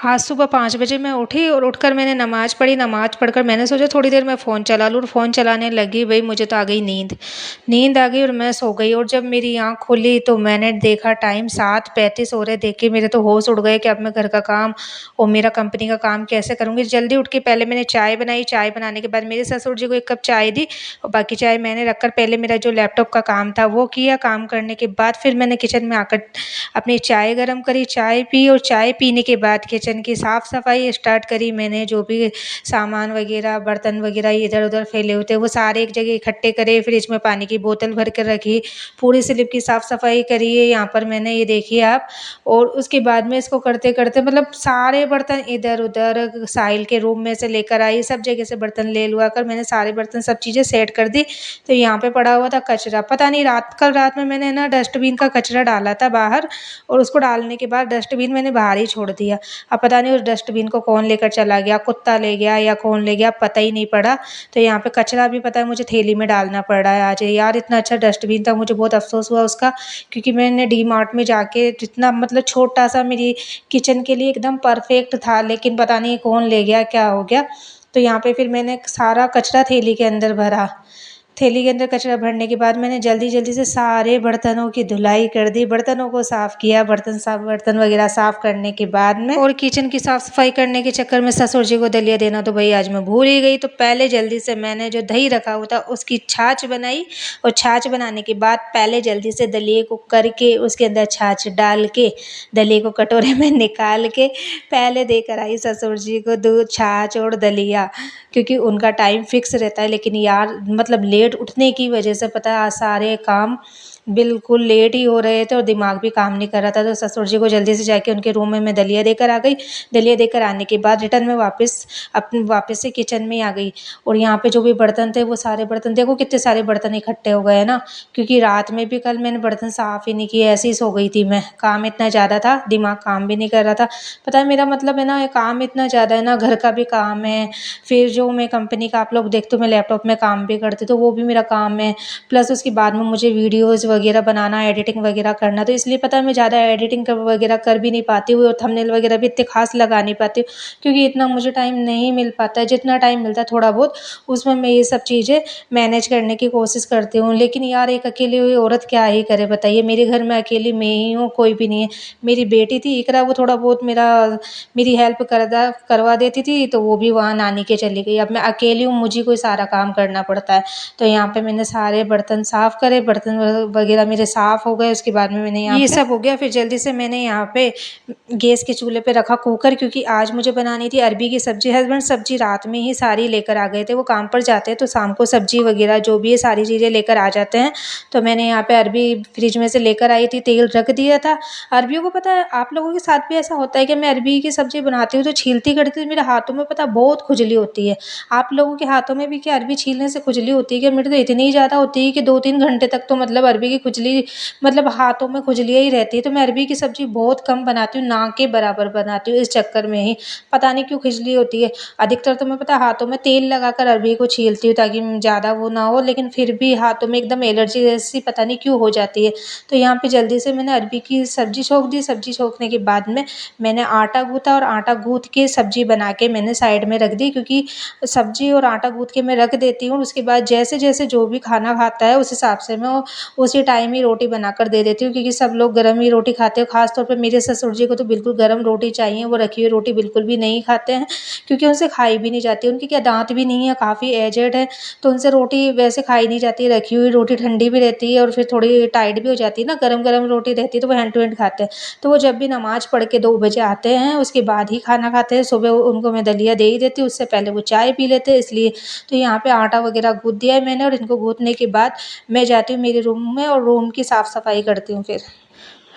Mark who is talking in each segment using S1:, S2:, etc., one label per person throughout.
S1: आज सुबह 5 बजे मैं उठी और उठकर मैंने नमाज़ पढ़ी। नमाज़ पढ़कर मैंने सोचा थोड़ी देर मैं फ़ोन चला लूँ और फ़ोन चलाने लगी, भई मुझे तो आ गई नींद। नींद आ गई और मैं सो गई और जब मेरी आँख खुली तो मैंने देखा टाइम 7:35 हो रहे। देख के मेरे तो होश उड़ गए कि अब मैं घर का काम और मेरा कंपनी का काम कैसे करूँगी। जल्दी उठ के पहले मैंने चाय बनाई, चाय बनाने के बाद मेरे ससुर जी को 1 कप चाय दी और बाकी चाय मैंने रखकर पहले मेरा जो लैपटॉप का काम था वो किया। काम करने के बाद फिर मैंने किचन में आकर अपनी चाय गरम करी, चाय पी और चाय पीने के बाद किचन की साफ-सफाई स्टार्ट करी। मैंने जो भी सामान वगैरह, बर्तन वगैरह इधर-उधर फैले हुए थे, वो सारे एक जगह इकट्ठे करे, फ्रिज में पानी की बोतल भर कर रखी, पूरी स्लिप की साफ-सफाई करी है यहाँ पर मैंने, ये देखिए आप। और उसके बाद में इसको करते-करते मतलब सारे बर्तन इधर-उधर साहिल के रूम में से लेकर आई, सब जगह से बर्तन ले लुआ कर मैंने सारे बर्तन सब चीज़ें सेट कर दी। तो यहाँ पे पड़ा हुआ था कचरा, पता नहीं कल रात में मैंने ना डस्टबिन का कचरा डाला था बाहर और उसको डालने के बाद डस्टबिन मैंने बाहर ही छोड़ दिया। अब पता नहीं उस डस्टबिन को कौन लेकर चला गया, कुत्ता ले गया या कौन ले गया, पता ही नहीं पड़ा। तो यहाँ पे कचरा भी पता है मुझे थैली में डालना पड़ रहा है आज। यार इतना अच्छा डस्टबिन था, मुझे बहुत अफ़सोस हुआ उसका, क्योंकि मैंने डी मार्ट में जाके जितना मतलब छोटा-सा मेरी किचन के लिए एकदम परफ़ेक्ट था, लेकिन पता नहीं कौन ले गया, क्या हो गया। तो यहाँ पे फिर मैंने सारा कचरा थैली के अंदर भरा। थैली के अंदर कचरा भरने के बाद मैंने जल्दी-जल्दी से सारे बर्तनों की धुलाई कर दी, बर्तनों को साफ़ किया, बर्तन वगैरह साफ़ करने के बाद में और किचन की साफ़-सफ़ाई करने के चक्कर में ससुर जी को दलिया देना तो भई आज मैं भूल ही गई। तो पहले जल्दी से मैंने जो दही रखा हुआ था उसकी छाछ बनाई और छाछ बनाने के बाद पहले जल्दी से दलिये को करके उसके अंदर छाछ डाल के दलिये को कटोरे में निकाल के पहले देकर आई ससुर जी को दूध, छाछ और दलिया, क्योंकि उनका टाइम फ़िक्स रहता है। लेकिन यार मतलब लेट उठने की वजह से पता है आज सारे काम बिल्कुल लेट ही हो रहे थे और दिमाग भी काम नहीं कर रहा था। तो ससुर जी को जल्दी से जाके उनके रूम में मैं दलिया देकर आ गई। दलिया देकर आने के बाद रिटर्न में वापस से किचन में आ गई और यहाँ पे जो भी बर्तन थे वो सारे बर्तन, देखो कितने सारे बर्तन इकट्ठे हो गए हैं ना, क्योंकि रात में भी कल मैंने बर्तन साफ़ ही नहीं किए, ऐसे ही सो गई थी मैं। काम इतना ज़्यादा था, दिमाग काम भी नहीं कर रहा था। पता है मेरा मतलब है ना, ये काम इतना ज़्यादा है ना, घर का भी काम है, फिर जो मैं कंपनी का आप लोग देखते हो मैं लैपटॉप में काम भी करती हूँ तो वो भी मेरा काम है, प्लस उसके बाद में मुझे वीडियोज़ वगैरह बनाना, एडिटिंग वगैरह करना, तो इसलिए पता है मैं ज़्यादा एडिटिंग वगैरह कर भी नहीं पाती हूँ और थंबनेल वगैरह भी इतने खास लगा नहीं पाती हूँ, क्योंकि इतना मुझे टाइम नहीं मिल पाता है। जितना टाइम मिलता है थोड़ा बहुत उसमें मैं ये सब चीज़ें मैनेज करने की कोशिश करती हूँ। लेकिन यार एक अकेली हुई औरत क्या ही करे बताइए, मेरे घर में अकेली मैं ही हूँ, कोई भी नहीं है। मेरी बेटी थी इकरा, वो थोड़ा बहुत मेरी हेल्प करवा देती थी, तो वो भी वहाँ नानी के चली गई। अब मैं अकेली हूँ, मुझे कोई सारा काम करना पड़ता है। तो यहाँ पे मैंने सारे बर्तन साफ़ करे, बर्तन वगैरह मेरे साफ़ हो गए। उसके बाद में मैंने यहाँ ये सब हो गया, फिर जल्दी से मैंने यहाँ पे गैस के चूल्हे पे रखा कुकर, क्योंकि आज मुझे बनानी थी अरबी की सब्ज़ी। हस्बैंड सब्ज़ी रात में ही सारी लेकर आ गए थे, वो काम पर जाते हैं तो शाम को सब्ज़ी वगैरह जो भी है सारी चीज़ें लेकर आ जाते हैं। तो मैंने यहाँ पे अरबी फ्रिज में से लेकर आई थी, तेल रख दिया था। अरबियों को पता है आप लोगों के साथ भी ऐसा होता है कि मैं अरबी की सब्ज़ी बनाती हूँ तो छीलती करती हूँ, मेरे हाथों में पता है बहुत खुजली होती है। आप लोगों के हाथों में भी क्या अरबी छीलने से खुजली होती है क्या? मेरी तो इतनी ज़्यादा होती है कि 2-3 घंटे तक तो मतलब अरबी की खुजली, मतलब हाथों में खुजलियाँ ही रहती है। तो मैं अरबी की सब्ज़ी बहुत कम बनाती हूँ, ना के बराबर बनाती हूँ, इस चक्कर में ही पता नहीं क्यों खुजली होती है। अधिकतर तो मैं पता है हाथों में तेल लगाकर अरबी को छीलती हूँ ताकि ज़्यादा वो ना हो, लेकिन फिर भी हाथों में एकदम एलर्जी जैसी पता नहीं क्यों हो जाती है। तो यहाँ पे जल्दी से मैंने अरबी की सब्ज़ी छोंक दी। सब्ज़ी छोंकने के बाद में मैंने आटा गूँथा और आटा गूँथ के सब्ज़ी बना के मैंने साइड में रख दी, क्योंकि सब्ज़ी और आटा गूँथ के मैं रख देती हूँ। उसके बाद जैसे-जैसे जो भी खाना खाता है उस हिसाब से मैं उसी टाइम ही रोटी बनाकर दे देती हूँ, क्योंकि सब लोग गरम ही रोटी खाते हैं। ख़ास तौर पे मेरे ससुर जी को तो बिल्कुल गरम रोटी चाहिए, वो रखी हुई रोटी बिल्कुल भी नहीं खाते हैं, क्योंकि उनसे खाई भी नहीं जाती। उनकी क्या दाँत भी नहीं है, काफ़ी एजेड है, तो उनसे रोटी वैसे खाई नहीं जाती। रखी हुई रोटी ठंडी भी रहती है और फिर थोड़ी टाइट भी हो जाती है ना, गरम-गरम रोटी रहती है तो वो हैंड टू हैंड खाते हैं। तो वो जब भी नमाज़ पढ़ के 2 बजे आते हैं उसके बाद ही खाना खाते हैं। सुबह उनको मैं दलिया दे ही देती हूँ, उससे पहले वो चाय पी लेते हैं इसलिए। तो यहाँ पे आटा वगैरह गूँथ दिया है मैंने और इनको गूँथने के बाद मैं जाती हूँ मेरे रूम में और रूम की साफ़-सफ़ाई करती हूँ फिर।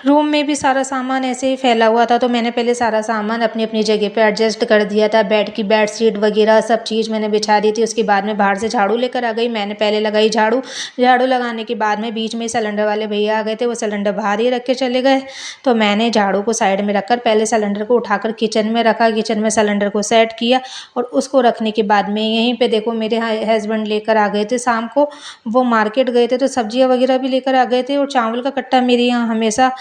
S1: रूम में भी सारा सामान ऐसे ही फैला हुआ था, तो मैंने पहले सारा सामान अपनी-अपनी जगह पे एडजस्ट कर दिया था। बेड की बेडशीट वगैरह सब चीज़ मैंने बिछा दी थी। उसके बाद में बाहर से झाड़ू लेकर आ गई। मैंने पहले लगाई झाड़ू, झाड़ू लगाने के बाद में बीच में सिलेंडर वाले भैया आ गए थे, वो सिलेंडर बाहर ही रख के चले गए। तो मैंने झाड़ू को साइड में रखकर पहले सिलेंडर को उठाकर किचन में रखा, किचन में सिलेंडर को सेट किया और उसको रखने के बाद में यहीं पे देखो मेरे हस्बैंड लेकर आ गए थे शाम को। वो मार्केट गए थे तो सब्जियाँ वगैरह भी लेकर आ गए थे और चावल का कट्टा मेरे यहाँ हमेशा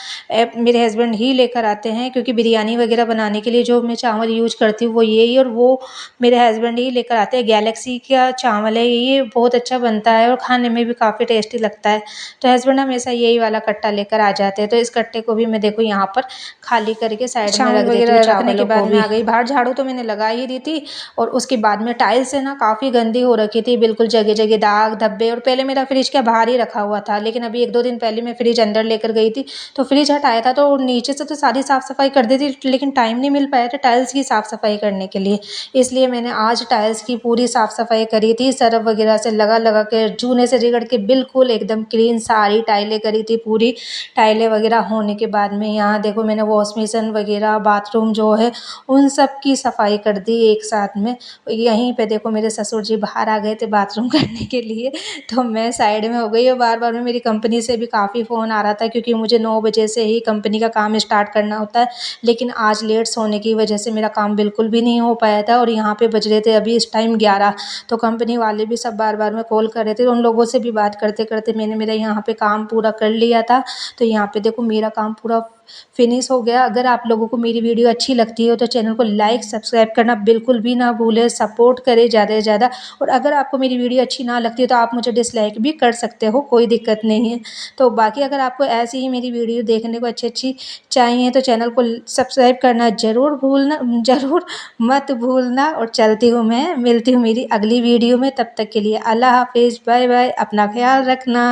S1: मेरे हस्बैंड ही लेकर आते हैं, क्योंकि बिरयानी वगैरह बनाने के लिए जो मैं चावल यूज़ करती हूँ वो यही, और वो मेरे हस्बैंड ही लेकर आते हैं। गैलेक्सी का चावल है ये, बहुत अच्छा बनता है और खाने में भी काफ़ी टेस्टी लगता है। तो हस्बैंड हमेशा यही वाला कट्टा लेकर आ जाते हैं। तो इस कट्टे को भी मैं देखो यहाँ पर खाली करके साइड में रख देती हूँ। रखने के बाद में आ गई बाहर, झाड़ू तो मैंने लगा ही दी थी, और उसके बाद में टाइल्स है ना काफ़ी गंदी हो रखी थी, बिल्कुल जगह जगह दाग धब्बे। और पहले मेरा फ्रिज के बाहर ही रखा हुआ था, लेकिन अभी 1-2 दिन पहले मैं फ्रिज अंदर लेकर गई थी, तो फ्रिज हटाया था तो नीचे से तो सारी साफ़ सफाई कर दी थी, लेकिन टाइम नहीं मिल पाया था टाइल्स की साफ़ सफाई करने के लिए। इसलिए मैंने आज टाइल्स की पूरी साफ़ सफाई करी थी, सर्फ वगैरह से लगा लगा के, चूने से रगड़ के बिल्कुल एकदम क्लीन सारी टाइलें करी थी पूरी। टाइलें वगैरह होने के बाद में यहाँ देखो मैंने वॉश बेसिन वगैरह, बाथरूम जो है उन सब की सफाई कर दी एक साथ में। यहीं पे देखो मेरे ससुर जी बाहर आ गए थे बाथरूम करने के लिए, तो मैं साइड में हो गई। और बार बार में मेरी कंपनी से भी काफ़ी फ़ोन आ रहा था, क्योंकि मुझे 9 बजे से ही कंपनी का काम स्टार्ट करना होता है, लेकिन आज लेट सोने की वजह से मेरा काम बिल्कुल भी नहीं हो पाया था। और यहाँ पे बज रहे थे अभी इस टाइम 11, तो कंपनी वाले भी सब बार बार में कॉल कर रहे थे, उन लोगों से भी बात करते करते मैंने मेरा यहाँ पे काम पूरा कर लिया था। तो यहाँ पे देखो मेरा काम पूरा फिनिश हो गया। अगर आप लोगों को मेरी वीडियो अच्छी लगती हो तो चैनल को लाइक सब्सक्राइब करना बिल्कुल भी ना भूलें, सपोर्ट करें ज़्यादा से ज़्यादा। और अगर आपको मेरी वीडियो अच्छी ना लगती है तो आप मुझे डिसलाइक भी कर सकते हो, कोई दिक्कत नहीं है। तो बाकी अगर आपको ऐसी ही मेरी वीडियो देखने को अच्छी अच्छी चाहिए तो चैनल को सब्सक्राइब करना ज़रूर मत भूलना। और चलती हूँ मैं, मिलती हूँ मेरी अगली वीडियो में, तब तक के लिए अल्लाह हाफिज़, बाय बाय, अपना ख्याल रखना।